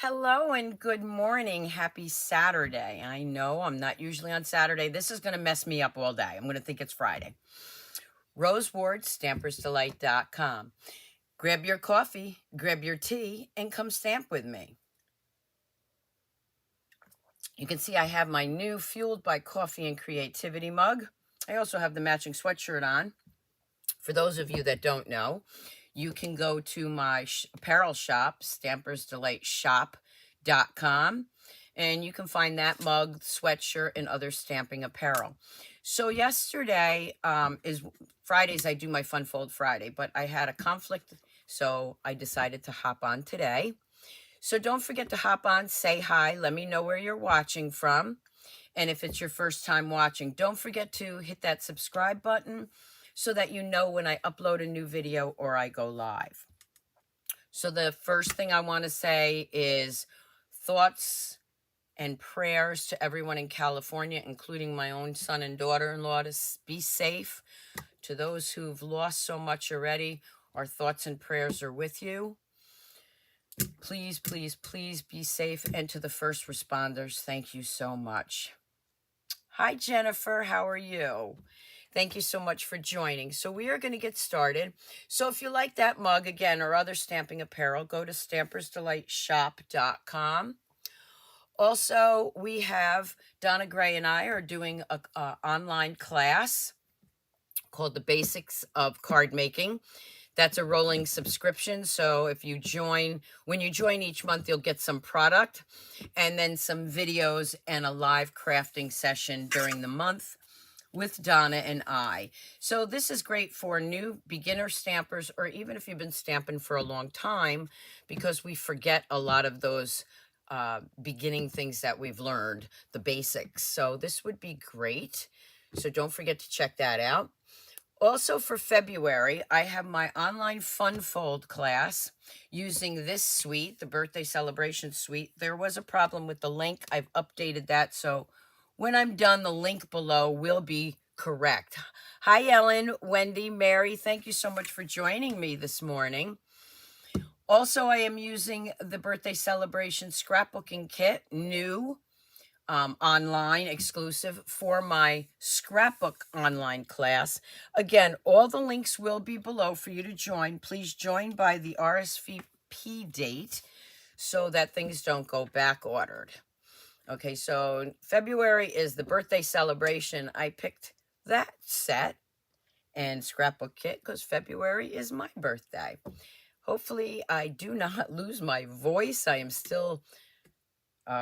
Hello and good morning. Happy Saturday. I know I'm not usually on Saturday. This is going to mess me up all day. I'm going to think it's Friday. Rose Ward, stampersdelight.com. Grab your coffee, grab your tea, and come stamp with me. You can see I have my new Fueled by Coffee and Creativity mug. I also have the matching sweatshirt on. For those of you that don't know, you can go to my apparel shop, stampersdelightshop.com, and you can find that mug, sweatshirt, and other stamping apparel. So yesterday is Fridays. I do my Fun Fold Friday, but I had a conflict, so I decided to hop on today. So don't forget to hop on, say hi, let me know where you're watching from. And if it's your first time watching, don't forget to hit that subscribe button so that you know when I upload a new video or I go live. So the first thing I want to say is thoughts and prayers to everyone in California, including my own son and daughter-in-law, to be safe. To those who've lost so much already, our thoughts and prayers are with you. Please, please, please be safe. And to the first responders, thank you so much. Hi, Jennifer. How are you? Thank you so much for joining. So we are going to get started. So if you like that mug, again, or other stamping apparel, go to stampersdelightshop.com. Also, we have Donna Gray and I are doing a online class called The Basics of Card Making. That's a rolling subscription. So if you join, when you join each month, you'll get some product and then some videos and a live crafting session during the month with Donna and I. So this is great for new beginner stampers, or even if you've been stamping for a long time, because we forget a lot of those beginning things that we've learned, the basics. So this would be great. So don't forget to check that out. Also for February, I have my online Fun Fold class using this suite, the birthday celebration suite. There was a problem with the link. I've updated that. So when I'm done, the link below will be correct. Hi, Ellen, Wendy, Mary. Thank you so much for joining me this morning. Also, I am using the birthday celebration scrapbooking kit, new, online exclusive for my scrapbook online class. Again, all the links will be below for you to join. Please join by the RSVP date so that things don't go back ordered. Okay, so February is the birthday celebration. I picked that set and scrapbook kit because February is my birthday. Hopefully I do not lose my voice. I am still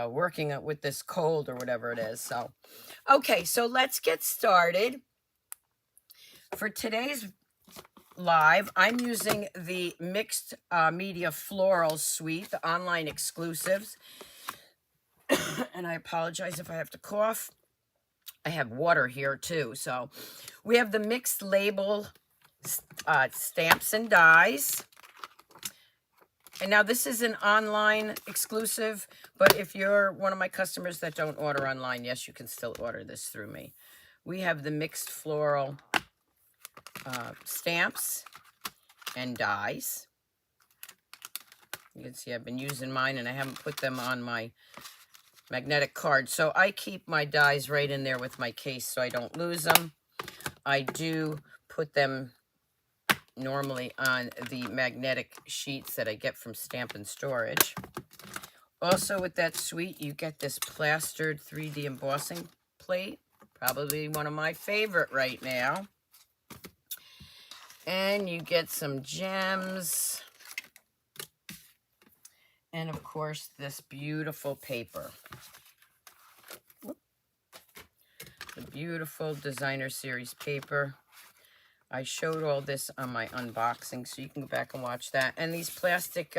working with this cold or whatever it is. So, okay, so let's get started. For today's live, I'm using the mixed media florals suite, the online exclusives. And I apologize if I have to cough. I have water here too. So we have the mixed label stamps and dies. And now this is an online exclusive, but if you're one of my customers that don't order online, yes, you can still order this through me. We have the mixed floral stamps and dies. You can see I've been using mine and I haven't put them on my magnetic card. So I keep my dies right in there with my case so I don't lose them. I do put them normally on the magnetic sheets that I get from Stamp and Storage. Also with that suite, you get this plastered 3D embossing plate, probably one of my favorite right now. And you get some gems. And of course, this beautiful paper. The beautiful designer series paper. I showed all this on my unboxing, so you can go back and watch that. And these plastic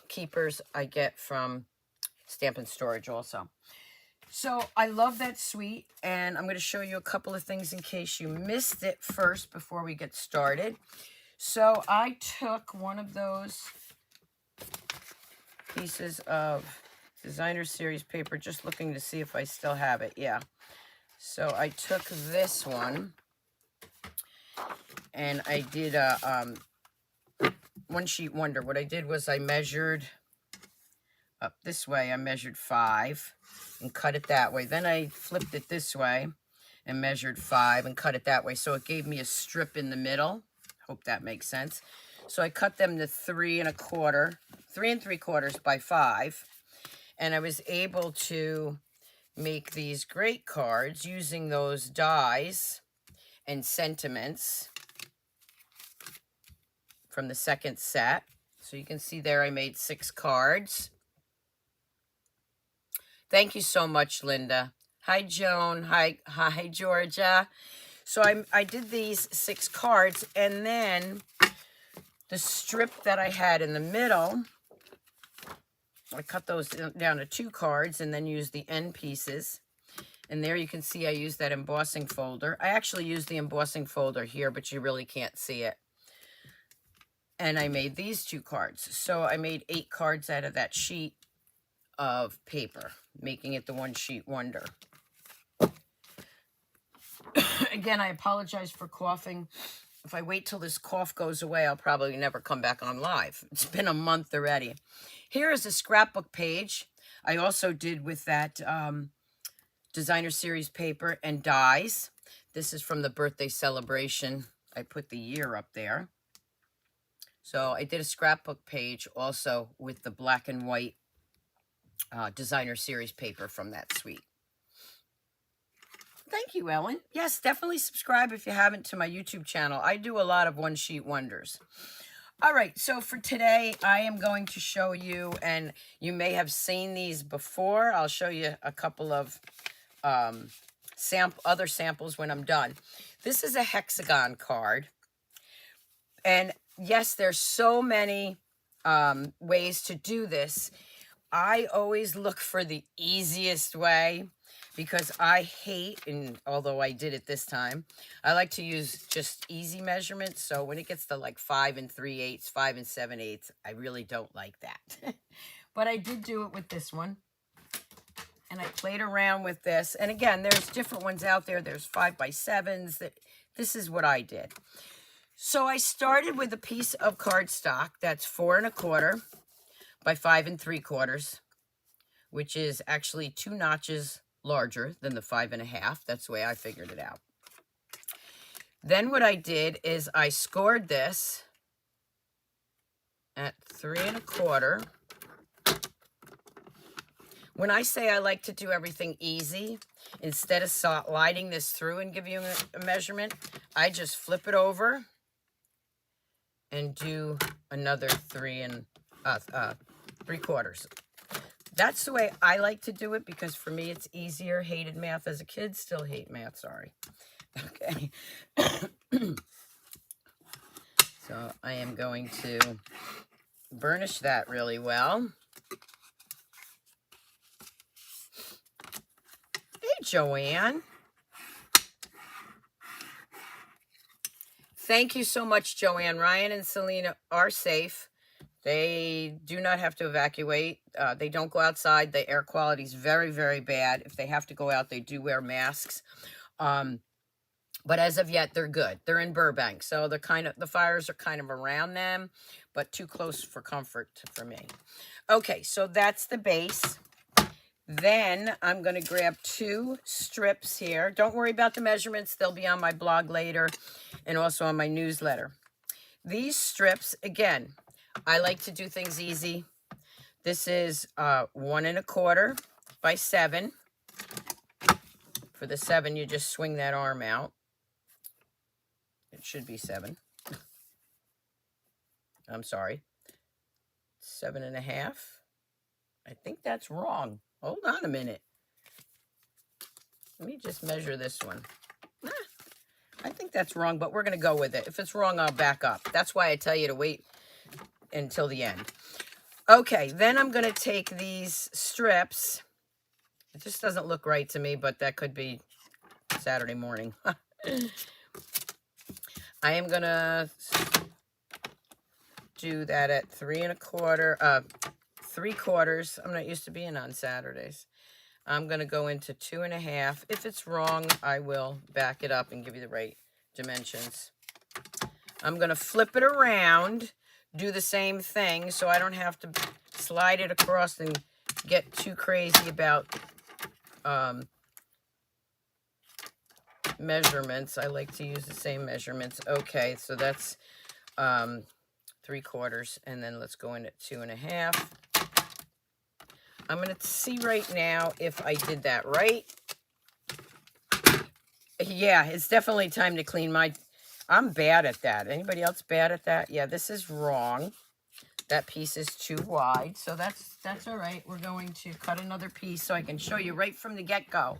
keepers I get from Stamp and Storage also. So I love that suite, and I'm going to show you a couple of things in case you missed it first before we get started. So I took one of those pieces of designer series paper, just looking to see if I still have it. Yeah. So I took this one. And I did a one sheet wonder. What I did was I measured up this way, I measured 5 and cut it that way. Then I flipped it this way and measured 5 and cut it that way. So it gave me a strip in the middle. Hope that makes sense. So I cut them to 3 3/3 by 5. And I was able to make these great cards using those dies and sentiments from the second set. So you can see there I made 6 cards. Thank you so much, Linda. Hi, Joan. Hi, Georgia. So I did these 6 cards, and then the strip that I had in the middle, I cut those down to 2 cards and then used the end pieces. And there you can see I used that embossing folder. I actually used the embossing folder here, but you really can't see it. And I made these 2 cards. So I made 8 cards out of that sheet of paper, making it the one sheet wonder. Again, I apologize for coughing. If I wait till this cough goes away, I'll probably never come back on live. It's been a month already. Here is a scrapbook page. I also did with that designer series paper and dies. This is from the birthday celebration. I put the year up there. So I did a scrapbook page also with the black and white designer series paper from that suite. Thank you, Ellen. Yes, definitely subscribe if you haven't to my YouTube channel. I do a lot of one sheet wonders. All right, so for today, I am going to show you, and you may have seen these before. I'll show you a couple of other samples when I'm done. This is a hexagon card. And yes, there's so many ways to do this. I always look for the easiest way because I hate, and although I did it this time, I like to use just easy measurements. So when it gets to like 5 3/8, 5 7/8, I really don't like that. But I did do it with this one. And I played around with this. And again, there's different ones out there. There's 5 by 7s. This is what I did. So I started with a piece of cardstock that's 4 1/4 by 5 3/4, which is actually 2 notches larger than the 5 1/2. That's the way I figured it out. Then what I did is I scored this at 3 1/4. When I say I like to do everything easy, instead of sliding this through and give you a measurement, I just flip it over and do another 3 3/4. That's the way I like to do it because for me it's easier. Hated math as a kid, still hate math, sorry. Okay. So I am going to burnish that really well. Hey, Joanne. Thank you so much, Joanne. Ryan and Selena are safe. They do not have to evacuate. They don't go outside. The air quality is very, very bad. If they have to go out, they do wear masks. But as of yet, they're good. They're in Burbank, so the fires are kind of around them, but too close for comfort for me. Okay, so that's the base. Then I'm going to grab 2 strips here. Don't worry about the measurements. They'll be on my blog later and also on my newsletter. These strips, again, I like to do things easy. This is 1 1/4 by 7. For the 7, you just swing that arm out. It should be 7. I'm sorry. 7 1/2. I think that's wrong. Hold on a minute. Let me just measure this one. I think that's wrong, but we're going to go with it. If it's wrong, I'll back up. That's why I tell you to wait until the end. Okay, then I'm going to take these strips. It just doesn't look right to me, but that could be Saturday morning. I am going to do that at 3 1/4, 3/4. I'm not used to being on Saturdays. I'm going to go into 2 1/2. If it's wrong, I will back it up and give you the right dimensions. I'm going to flip it around, do the same thing so I don't have to slide it across and get too crazy about measurements. I like to use the same measurements. Okay, so that's 3/4, and then let's go in at 2.5. I'm going to see right now if I did that right. Yeah, it's definitely time to clean my... I'm bad at that. Anybody else bad at that? Yeah, this is wrong. That piece is too wide, so that's all right. We're going to cut another piece so I can show you right from the get-go.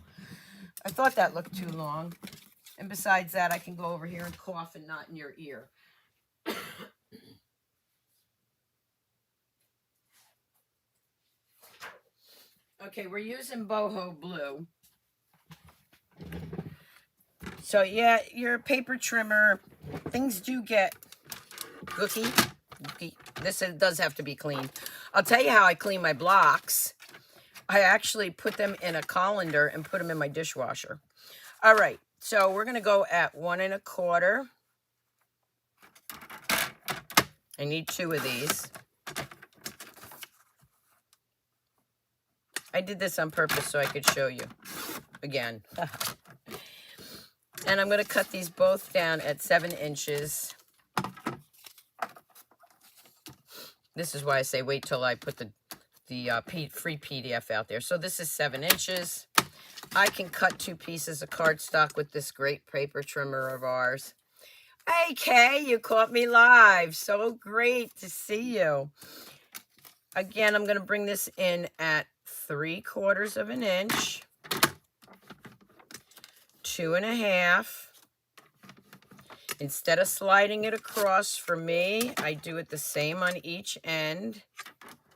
I thought that looked too long. And besides that, I can go over here and cough and not in your ear. Okay, we're using boho blue. So yeah, your paper trimmer, things do get gooky. This does have to be cleaned. I'll tell you how I clean my blocks. I actually put them in a colander and put them in my dishwasher. All right, so we're going to go at 1.25. I need 2 of these. I did this on purpose so I could show you again. And I'm going to cut these both down at 7 inches. This is why I say wait till I put the free PDF out there. So this is 7 inches. I can cut 2 pieces of cardstock with this great paper trimmer of ours. Hey, Kay, you caught me live. So great to see you. Again, I'm going to bring this in at 3/4 of an inch. 2.5. Instead of sliding it across, for me, I do it the same on each end.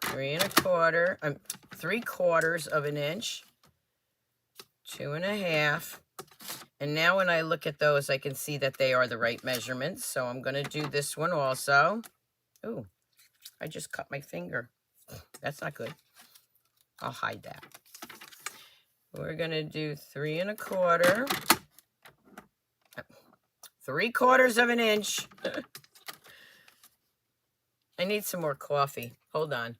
3/4 of an inch. 2.5. And now when I look at those, I can see that they are the right measurements. So I'm going to do this one also. Ooh, I just cut my finger. That's not good. I'll hide that. We're going to do 3.25. 3/4 of an inch. I need some more coffee. Hold on.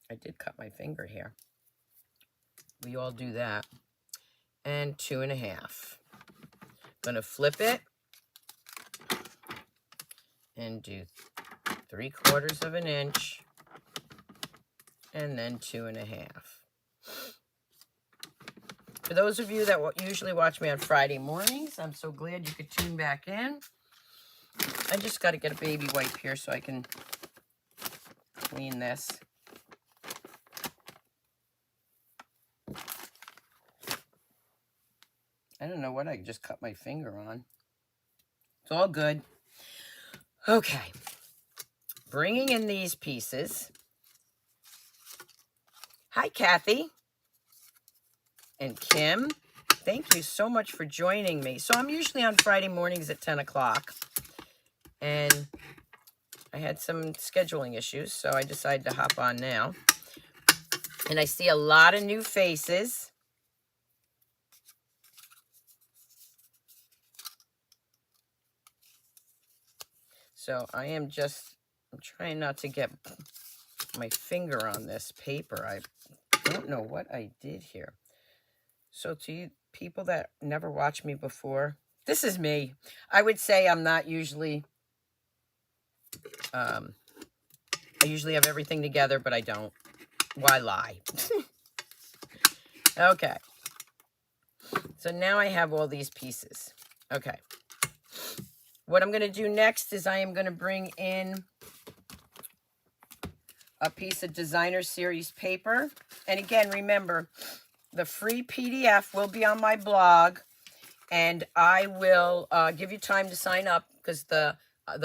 I did cut my finger here. We all do that. And 2.5. Gonna flip it and do 3/4 of an inch, and then 2.5. For those of you that usually watch me on Friday mornings, I'm so glad you could tune back in. I just got to get a baby wipe here so I can clean this. I don't know what I just cut my finger on. It's all good. Okay. Bringing in these pieces. Hi, Kathy. And Kim. Thank you so much for joining me. So I'm usually on Friday mornings at 10 o'clock. And I had some scheduling issues, so I decided to hop on now. And I see a lot of new faces. So I'm trying not to get my finger on this paper. I don't know what I did here. So to you people that never watched me before, this is me. I would say I'm not usually, I usually have everything together, but I don't. Why lie? Okay. So now I have all these pieces. Okay. What I'm going to do next is I am going to bring in a piece of designer series paper. And again, remember, the free PDF will be on my blog, and I will give you time to sign up, because the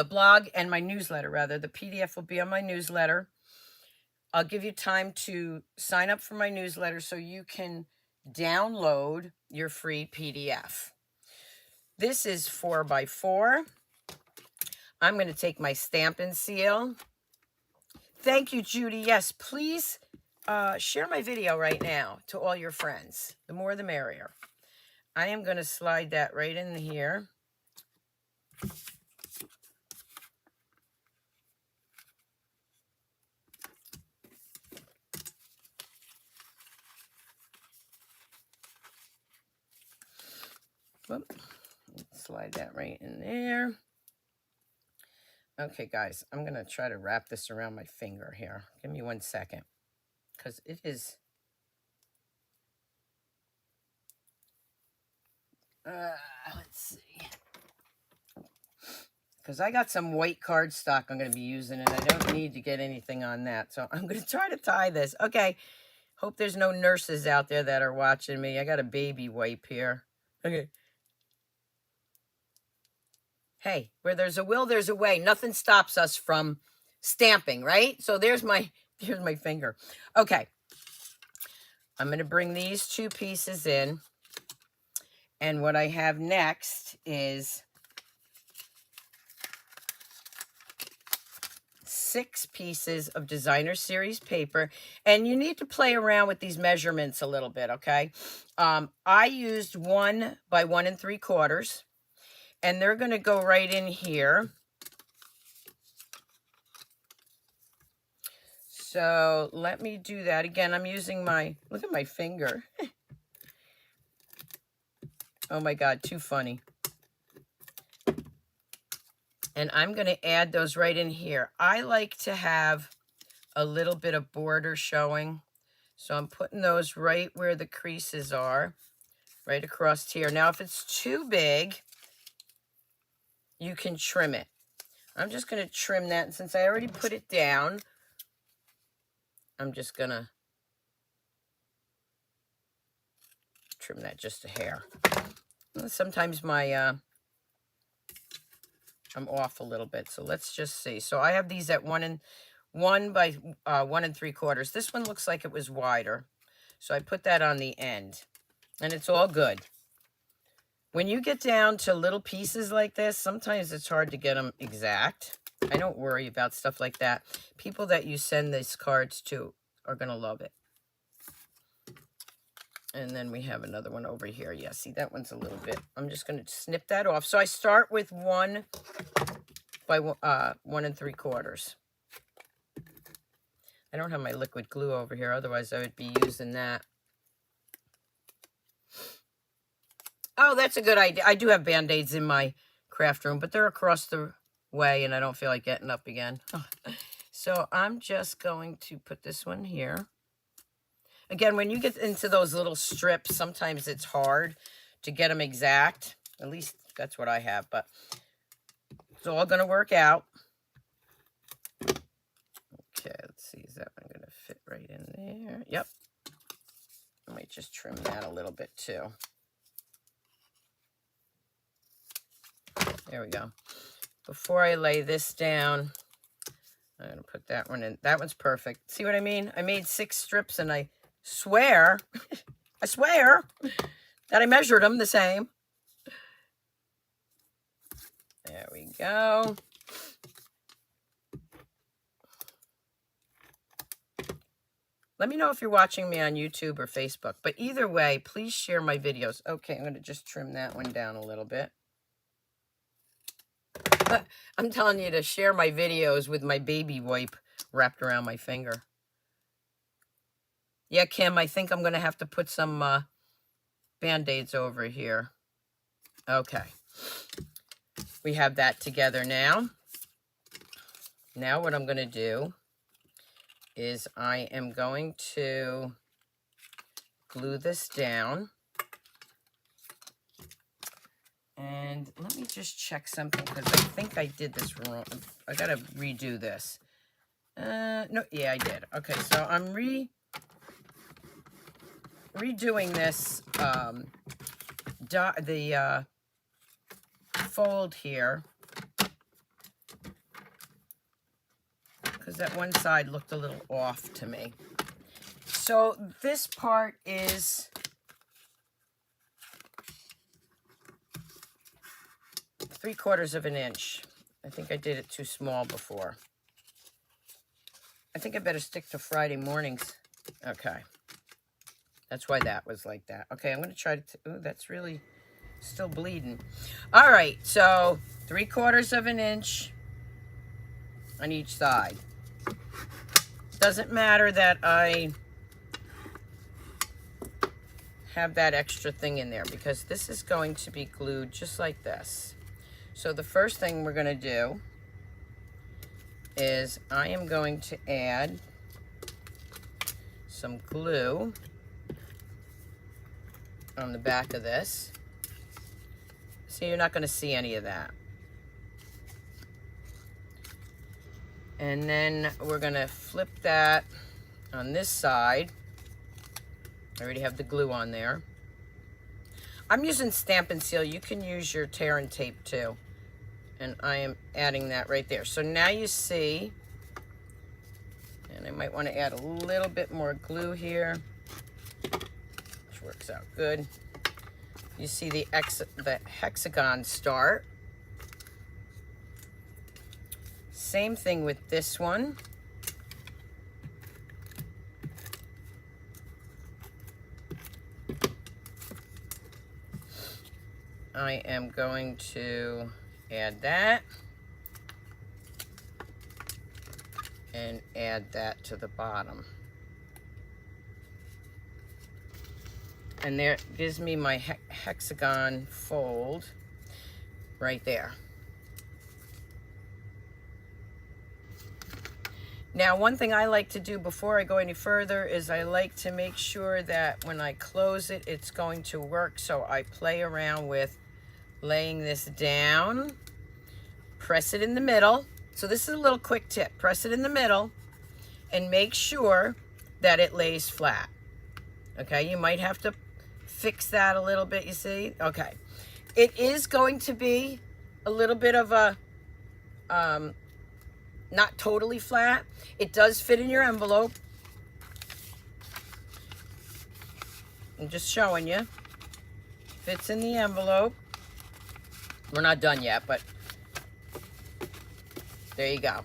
blog and my newsletter, rather, the PDF will be on my newsletter. I'll give you time to sign up for my newsletter so you can download your free PDF. This is 4x4. I'm going to take my stamp and seal. Thank you, Judy. Yes, please share my video right now to all your friends. The more, the merrier. I am going to slide that right in here. Whoop. Slide that right in there. Okay, guys, I'm going to try to wrap this around my finger here. Give me 1 second, because it is... let's see. Because I got some white cardstock I'm going to be using, and I don't need to get anything on that. So I'm going to try to tie this. Okay. Hope there's no nurses out there that are watching me. I got a baby wipe here. Okay. Hey, where there's a will, there's a way. Nothing stops us from stamping, right? So here's my finger. Okay. I'm going to bring these 2 pieces in. And what I have next is 6 pieces of designer series paper, and you need to play around with these measurements a little bit, okay? I used 1 by 1 3/4, and they're going to go right in here. So let me do that again. I'm using my, look at my finger. Oh my God, too funny. And I'm going to add those right in here. I like to have a little bit of border showing. So I'm putting those right where the creases are, right across here. Now, if it's too big, you can trim it. I'm just going to trim that. And since I already put it down, I'm just going to trim that just a hair. Sometimes my... I'm off a little bit, so let's just see. So I have these at 1 by 1 3/4. This one looks like it was wider, so I put that on the end, and it's all good. When you get down to little pieces like this, sometimes it's hard to get them exact. I don't worry about stuff like that. People that you send these cards to are gonna love it. And then we have another one over here. Yeah, see, that one's a little bit. I'm just going to snip that off. So I start with 1 by 1 3/4. I don't have my liquid glue over here. Otherwise, I would be using that. Oh, that's a good idea. I do have Band-Aids in my craft room, but they're across the way, and I don't feel like getting up again. So I'm just going to put this one here. Again, when you get into those little strips, sometimes it's hard to get them exact. At least that's what I have, but it's all going to work out. Okay, let's see. Is that one going to fit right in there? Yep. I might just trim that a little bit too. There we go. Before I lay this down, I'm going to put that one in. That one's perfect. See what I mean? I made 6 strips, and I swear that I measured them the same. There we go. Let me know if you're watching me on YouTube or Facebook. But either way, please share my videos. Okay, I'm going to just trim that one down a little bit. I'm telling you to share my videos with my baby wipe wrapped around my finger. Yeah, Kim, I think I'm going to have to put some Band-Aids over here. Okay. We have that together now. Now what I'm going to do is I am going to glue this down. And let me just check something, because I think I did this wrong. I got to redo this. No, yeah, I did. Okay, so I'm redoing this, the fold here, because that one side looked a little off to me. So this part is 3/4 of an inch. I think I did it too small before. I think I better stick to Friday mornings. Okay. That's why that was like that. Okay, I'm going to try to... Ooh, that's really still bleeding. All right, so 3/4 of an inch on each side. Doesn't matter that I have that extra thing in there because this is going to be glued just like this. So the first thing we're going to do is I am going to add some glue on the back of this. So you're not going to see any of that. And then we're going to flip that on this side. I already have the glue on there. I'm using Stamp and Seal. You can use your tear and tape too. And I am adding that right there. So now you see, and I might want to add a little bit more glue here, which works out good. You see the hexagon start. Same thing with this one. I am going to add that and add that to the bottom. And there gives me my hexagon fold right there. Now, one thing I like to do before I go any further is I like to make sure that when I close it, it's going to work. So I play around with laying this down, press it in the middle. So this is a little quick tip. Press it in the middle and make sure that it lays flat. Okay, you might have to fix that a little bit, you see? Okay. It is going to be a little bit of a, not totally flat. It does fit in your envelope. I'm just showing you. Fits in the envelope. We're not done yet, but there you go.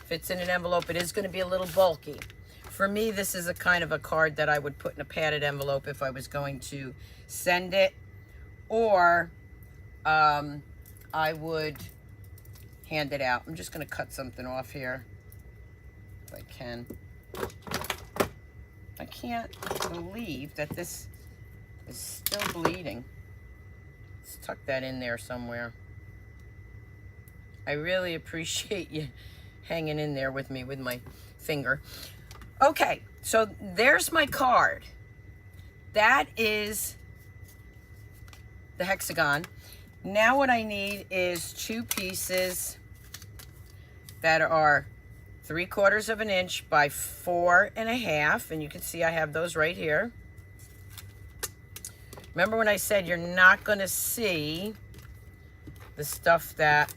Fits in an envelope. It is going to be a little bulky. For me, this is a kind of a card that I would put in a padded envelope if I was going to send it, or I would hand it out. I'm just going to cut something off here if I can. I can't believe that this is still bleeding. Let's tuck that in there somewhere. I really appreciate you hanging in there with me with my finger. Okay, so there's my card. That is the hexagon. Now what I need is 2 pieces that are 3/4 of an inch by 4.5, and you can see I have those right here. Remember when I said you're not going to see the stuff that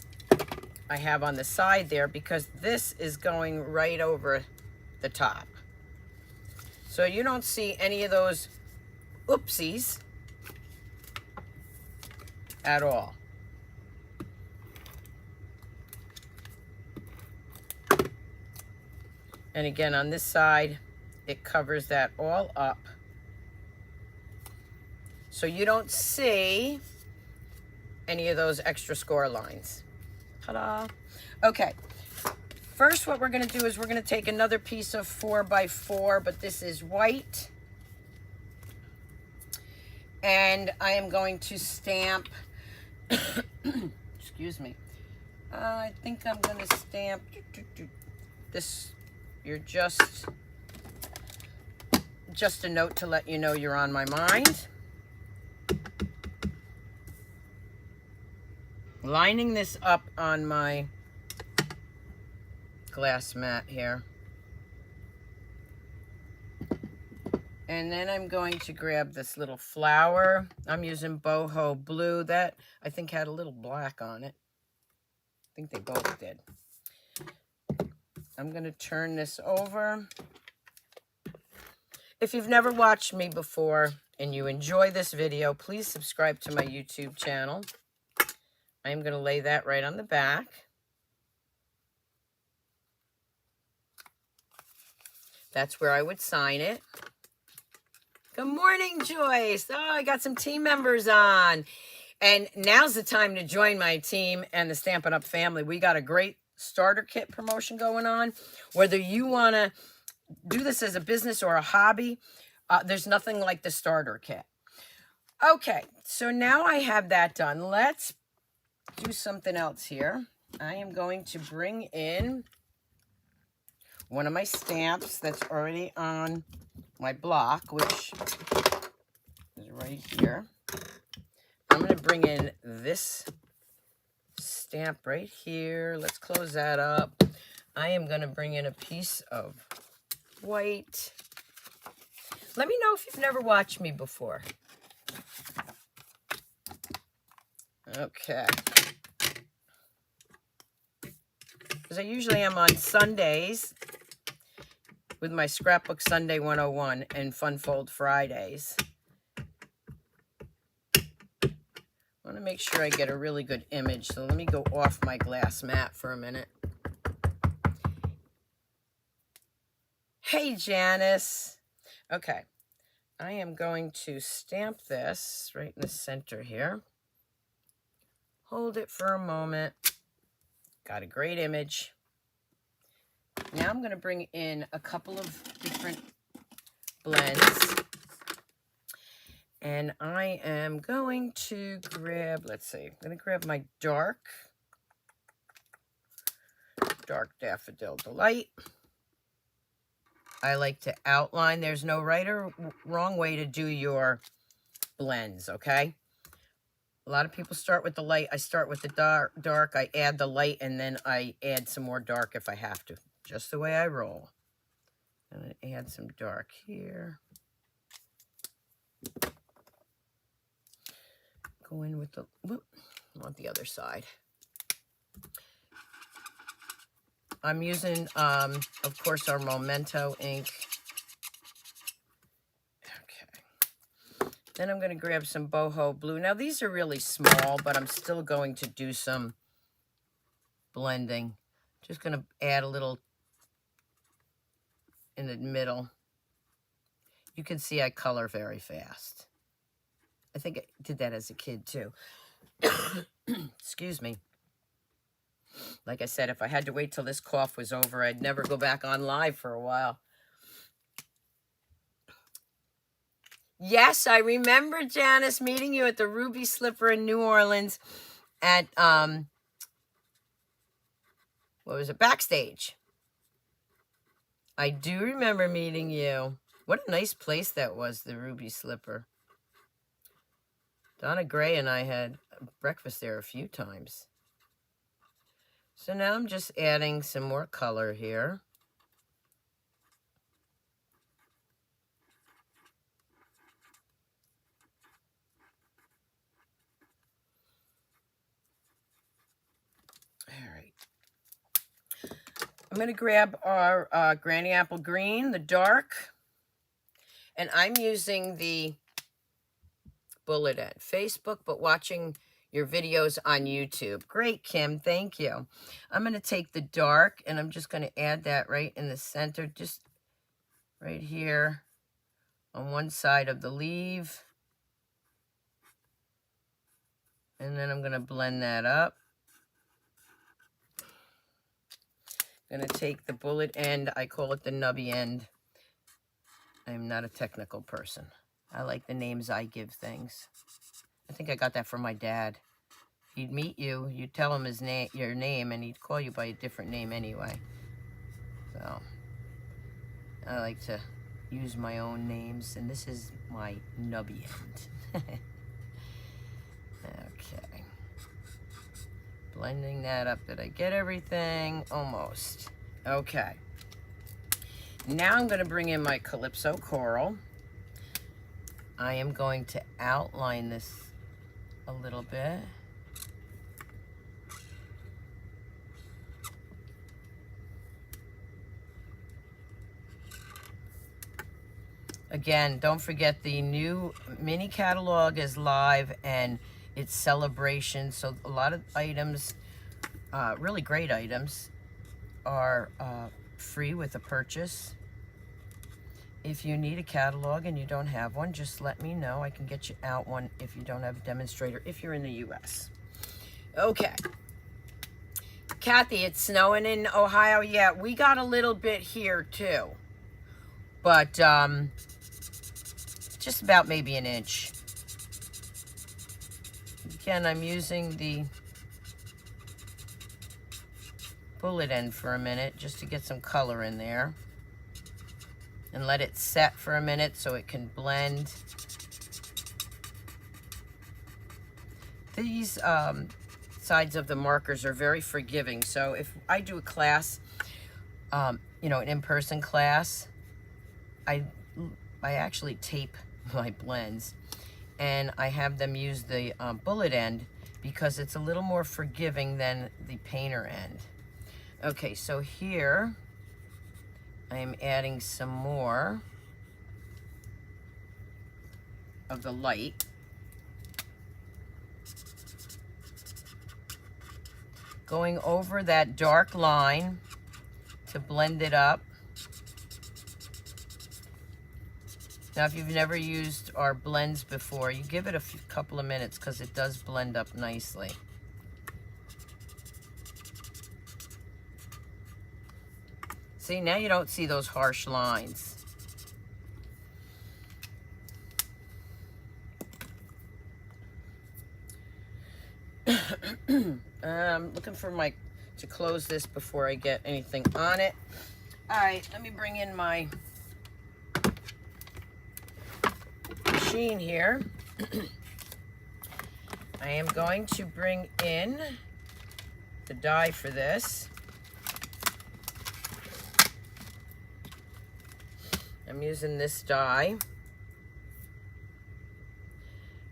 I have on the side there because this is going right over the top. So you don't see any of those oopsies at all. And again, on this side, it covers that all up. So you don't see any of those extra score lines. Ta-da. Okay. First, what we're going to do is we're going to take another piece of 4x4, but this is white. And I am going to stamp, excuse me. I think I'm going to stamp this. You're just a note to let you know you're on my mind. Lining this up on my glass mat here. And then I'm going to grab this little flower. I'm using boho blue. That I think had a little black on it. I think they both did. I'm going to turn this over. If you've never watched me before and you enjoy this video, please subscribe to my YouTube channel. I'm going to lay that right on the back. That's where I would sign it. Good morning, Joyce. Oh, I got some team members on. And now's the time to join my team and the Stampin' Up! Family. We got a great starter kit promotion going on. Whether you want to do this as a business or a hobby, There's nothing like the starter kit. Okay, so now I have that done. Let's do something else here. I am going to bring in one of my stamps that's already on my block, which is right here. I'm going to bring in this stamp right here. Let's close that up. I am going to bring in a piece of white. Let me know if you've never watched me before. Okay. Because I usually am on Sundays with my Scrapbook Sunday 101 and Fun Fold Fridays. I want to make sure I get a really good image, so let me go off my glass mat for a minute. Hey, Janice. Okay, I am going to stamp this right in the center here. Hold it for a moment. Got a great image. Now I'm going to bring in a couple of different blends. And I am going to grab, let's see, I'm going to grab my dark Daffodil Delight. I like to outline. There's no right or wrong way to do your blends, okay? A lot of people start with the light. I start with the dark. I add the light, and then I add some more dark if I have to. Just the way I roll. I'm going to add some dark here. Go in with the, whoop, I want the other side. I'm using, of course, our Memento ink. Okay. Then I'm going to grab some boho blue. Now, these are really small, but I'm still going to do some blending. Just going to add a little in the middle. You can see I color very fast. I think I did that as a kid, too. Excuse me. Like I said, if I had to wait till this cough was over, I'd never go back on live for a while. Yes, I remember, Janice, meeting you at the Ruby Slipper in New Orleans at, what was it, Backstage. I do remember meeting you. What a nice place that was, the Ruby Slipper. Donna Gray and I had breakfast there a few times. So now I'm just adding some more color here. All right. I'm going to grab our Granny Apple Green, the dark. And I'm using the bullet at Facebook, but watching your videos on YouTube. Great, Kim. Thank you. I'm going to take the dark, and I'm just going to add that right in the center, just right here on one side of the leaf. And then I'm going to blend that up. I'm going to take the bullet end. I call it the nubby end. I'm not a technical person. I like the names I give things. I think I got that from my dad. He'd meet you, you'd tell him his name, your name, and he'd call you by a different name anyway. So I like to use my own names, and this is my nubby end. Okay. Blending that up. Did I get everything? Almost. Okay. Now I'm going to bring in my Calypso Coral. I am going to outline this a little bit. Again, don't forget the new mini catalog is live and it's celebration. So a lot of items, really great items, are free with a purchase. If you need a catalog and you don't have one, just let me know. I can get you out one if you don't have a demonstrator, if you're in the US. Okay. Kathy, it's snowing in Ohio. Yeah, we got a little bit here too. But just about maybe an inch. Again, I'm using the bullet end for a minute just to get some color in there. And let it set for a minute so it can blend. These sides of the markers are very forgiving. So if I do a class, you know, an in-person class, I actually tape my blends. And I have them use the bullet end because it's a little more forgiving than the painter end. Okay, so here I am adding some more of the light. Going over that dark line to blend it up. Now, if you've never used our blends before, you give it a couple of minutes because it does blend up nicely. See, now you don't see those harsh lines. I'm looking for to close this before I get anything on it. All right, let me bring in my machine here. I am going to bring in the die for this. I'm using this die.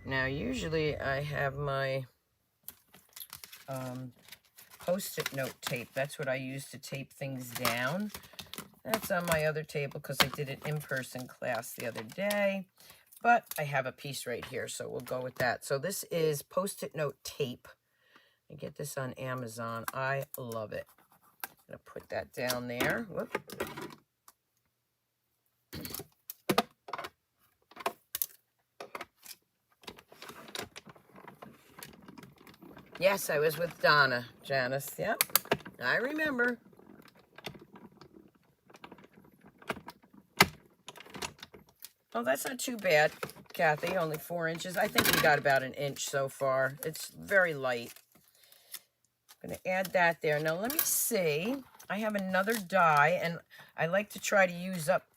Now, usually I have my Post-it note tape. That's what I use to tape things down. That's on my other table because I did an in-person class the other day. But I have a piece right here, so we'll go with that. So this is Post-it note tape. I get this on Amazon. I love it. I'm going to put that down there. Whoop. Yes, I was with Donna, Janice. Yep, I remember. Oh, that's not too bad, Kathy. Only 4 inches. I think we got about an inch so far. It's very light. I'm going to add that there. Now, let me see. I have another die, and I like to try to use up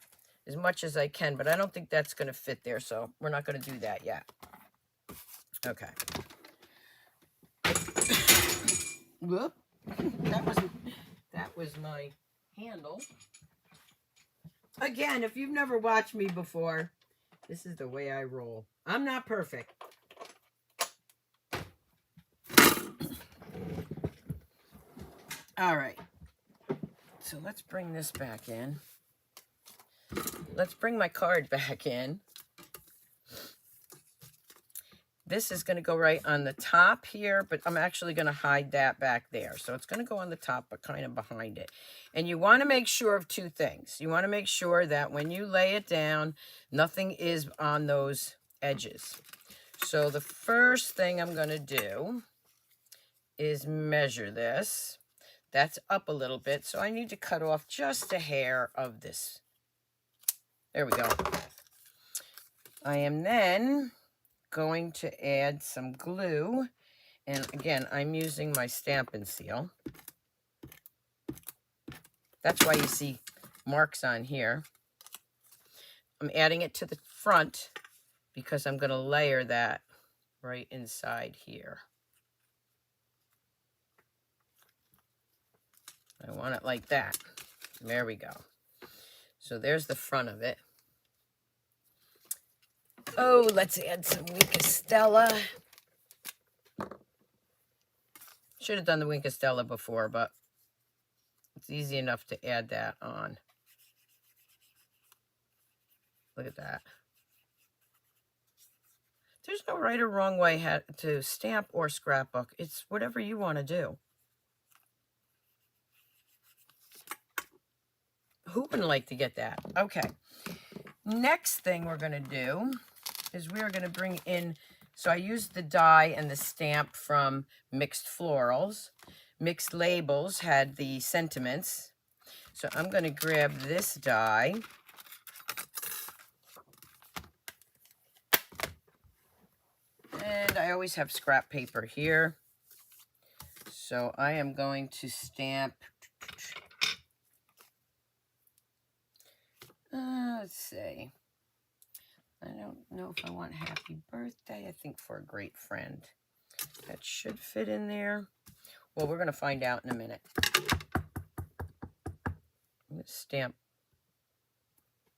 as much as I can, but I don't think that's going to fit there, so we're not going to do that yet. Okay. Whoop. That was my handle. Again, if you've never watched me before, this is the way I roll. I'm not perfect. All right. So let's bring this back in. Let's bring my card back in. This is going to go right on the top here, but I'm actually going to hide that back there. So it's going to go on the top, but kind of behind it. And you want to make sure of 2 things. You want to make sure that when you lay it down, nothing is on those edges. So the first thing I'm going to do is measure this. That's up a little bit, so I need to cut off just a hair of this. There we go. I am then going to add some glue, and again, I'm using my Stampin' Seal. That's why you see marks on here. I'm adding it to the front because I'm going to layer that right inside here. I want it like that. There we go. So there's the front of it. Oh, let's add some Winkostella. Should have done the Winkostella before, but it's easy enough to add that on. Look at that. There's no right or wrong way to stamp or scrapbook. It's whatever you want to do. Who wouldn't like to get that? Okay. Next thing we're going to do is we're going to bring in, so I used the die and the stamp from Mixed Florals. Mixed Labels had the sentiments. So I'm going to grab this die. And I always have scrap paper here. So I am going to stamp, let's see. I don't know if I want happy birthday. I think for a great friend. That should fit in there. Well, we're going to find out in a minute. I'm going to stamp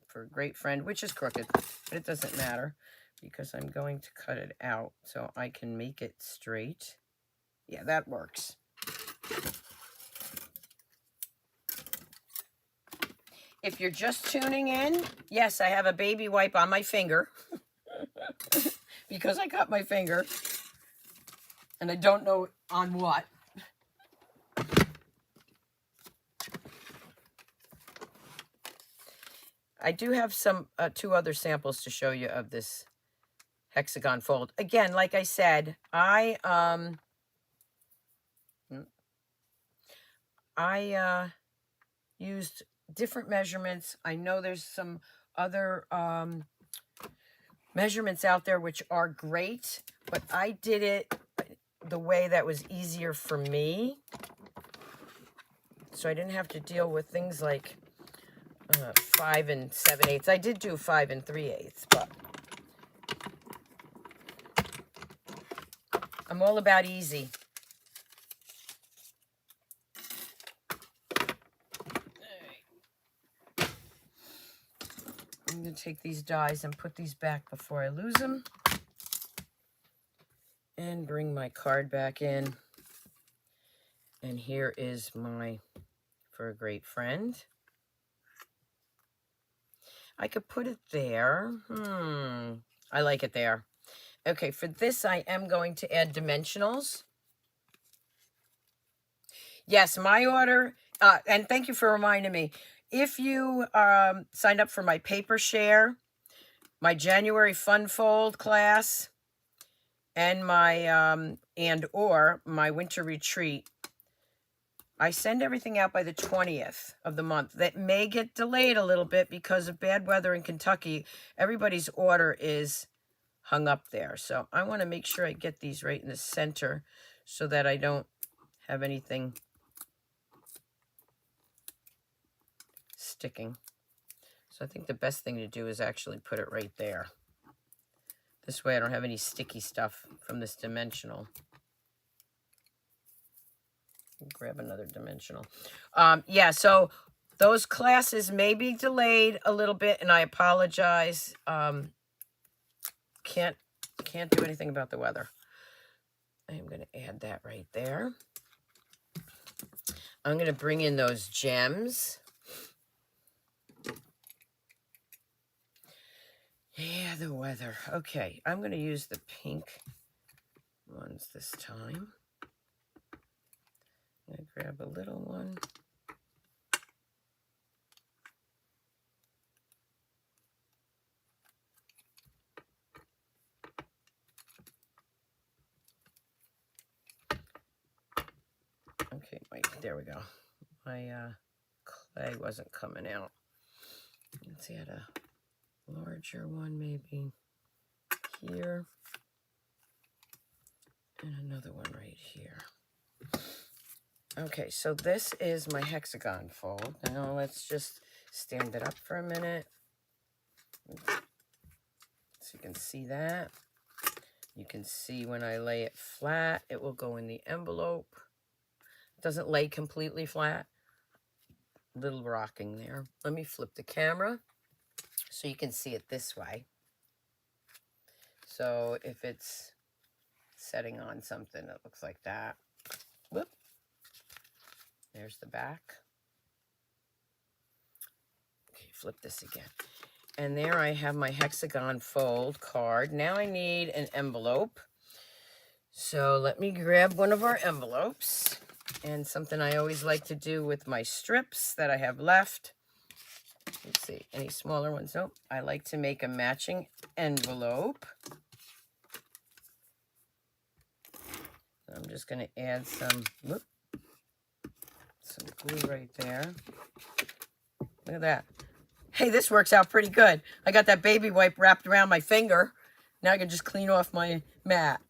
for a great friend, which is crooked, but it doesn't matter because I'm going to cut it out so I can make it straight. Yeah, that works. If you're just tuning in, yes, I have a baby wipe on my finger because I cut my finger and I don't know on what. I do have some 2 other samples to show you of this hexagon fold. Again, like I said, I used different measurements. I know there's some other measurements out there which are great, but I did it the way that was easier for me. So I didn't have to deal with things like 5 7/8. I did do 5 3/8, but I'm all about easy. I'm going to take these dies and put these back before I lose them. And bring my card back in. And here is my For a Great Friend. I could put it there. I like it there. Okay, for this I am going to add dimensionals. Yes, my order, and thank you for reminding me. If you signed up for my paper share, my January Fun Fold class, and my my winter retreat, I send everything out by the 20th of the month. That may get delayed a little bit because of bad weather in Kentucky. Everybody's order is hung up there. So I want to make sure I get these right in the center so that I don't have anything sticking. So I think the best thing to do is actually put it right there. This way I don't have any sticky stuff from this dimensional. Grab another dimensional. Yeah, so those classes may be delayed a little bit, and I apologize. Can't do anything about the weather. I am going to add that right there. I'm going to bring in those gems. Yeah, the weather. Okay, I'm going to use the pink ones this time. I'm going to grab a little one. Okay, there we go. My clay wasn't coming out. Let's add a larger one maybe here. And another one right here. Okay, so this is my hexagon fold. Now let's just stand it up for a minute. So you can see that. You can see when I lay it flat, it will go in the envelope. It doesn't lay completely flat. Little rocking there. Let me flip the camera so you can see it this way. So if it's setting on something that looks like that. Whoop. There's the back. Okay, flip this again. And there I have my hexagon fold card. Now I need an envelope. So let me grab one of our envelopes. And something I always like to do with my strips that I have left. Let's see, any smaller ones? Nope. I like to make a matching envelope. So I'm just going to add some glue right there. Look at that. Hey, this works out pretty good. I got that baby wipe wrapped around my finger. Now I can just clean off my mat.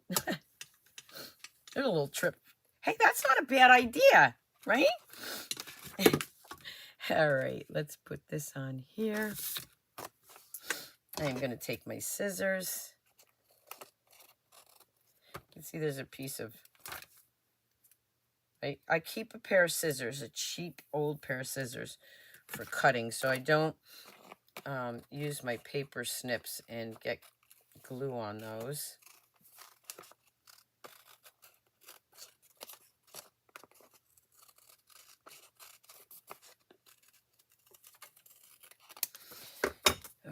There's a little trip. Hey, that's not a bad idea, right? All right, let's put this on here. I'm going to take my scissors. You can see there's a piece of... I keep a pair of scissors, a cheap old pair of scissors for cutting, so I don't use my paper snips and get glue on those.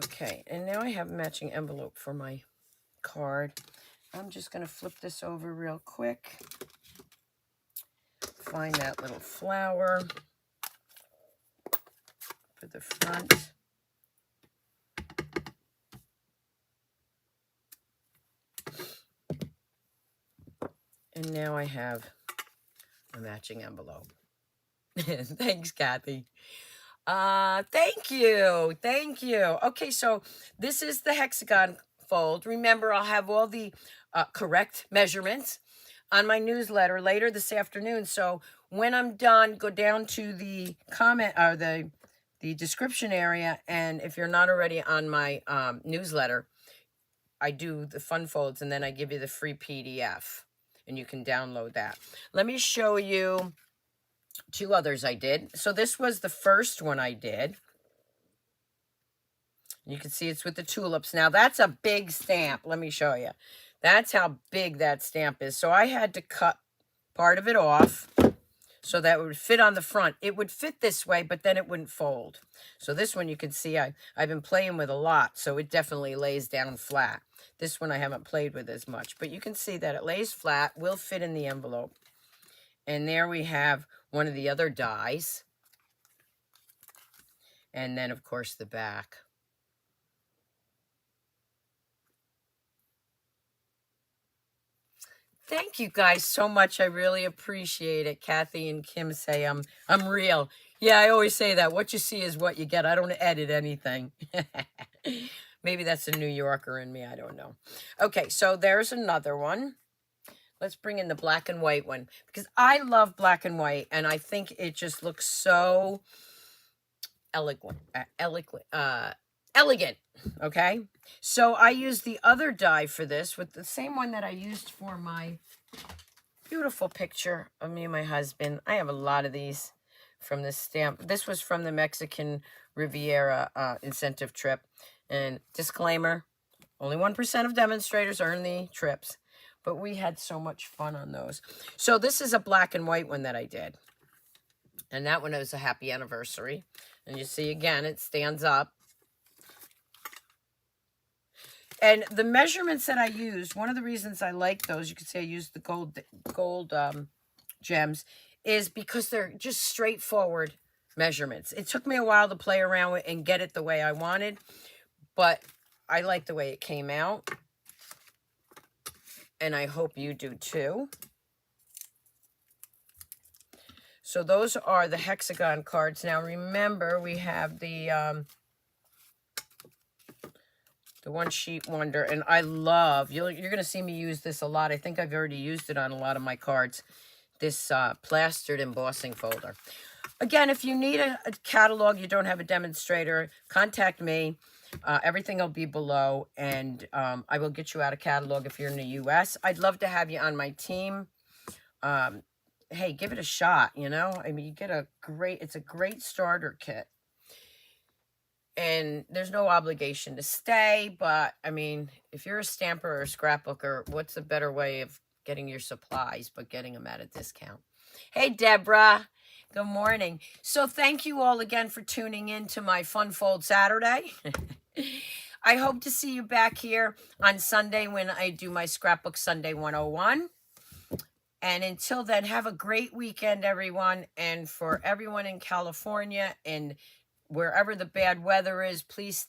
Okay, and now I have a matching envelope for my card. I'm just going to flip this over real quick. Find that little flower for the front. And now I have a matching envelope. Thanks, Kathy. Thank you. Thank you. Okay, so this is the Hexagon fold. Remember, I'll have all the correct measurements on my newsletter later this afternoon. So when I'm done, go down to the comment or the description area. And if you're not already on my newsletter, I do the fun folds and then I give you the free PDF and you can download that. Let me show you two others I did. So this was the first one I did. You can see it's with the tulips. Now that's a big stamp. Let me show you. That's how big that stamp is. So I had to cut part of it off so that it would fit on the front. It would fit this way, but then it wouldn't fold. So this one you can see I've been playing with a lot, so it definitely lays down flat. This one I haven't played with as much, but you can see that it lays flat, will fit in the envelope. And there we have one of the other dies. And then, of course, the back. Thank you guys so much. I really appreciate it. Kathy and Kim say I'm real. Yeah, I always say that. What you see is what you get. I don't edit anything. Maybe that's a New Yorker in me. I don't know. Okay, so there's another one. Let's bring in the black and white one because I love black and white and I think it just looks so elegant. Okay, so I used the other die for this with the same one that I used for my beautiful picture of me and my husband. I have a lot of these from this stamp. This was from the Mexican Riviera incentive trip. And disclaimer, only 1% of demonstrators earn the trips. But we had so much fun on those. So this is a black and white one that I did. And that one was a happy anniversary. And you see, again, it stands up. And the measurements that I used, one of the reasons I like those, you could say I used the gold gems, is because they're just straightforward measurements. It took me a while to play around with and get it the way I wanted, but I like the way it came out. And I hope you do too. So those are the Hexagon cards. Now remember, we have the one sheet wonder, and I love, you're going to see me use this a lot. I think I've already used it on a lot of my cards. This plastered embossing folder. Again, if you need a catalog, you don't have a demonstrator, contact me. Everything will be below, and I will get you out a catalog if you're in the U.S. I'd love to have you on my team. Hey, give it a shot, you know? I mean, you get it's a great starter kit. And there's no obligation to stay, but, I mean, if you're a stamper or a scrapbooker, what's a better way of getting your supplies but getting them at a discount? Hey, Deborah. Good morning. So thank you all again for tuning in to my Fun Fold Saturday. I hope to see you back here on Sunday when I do my Scrapbook Sunday 101. And until then, have a great weekend, everyone. And for everyone in California and wherever the bad weather is, please stay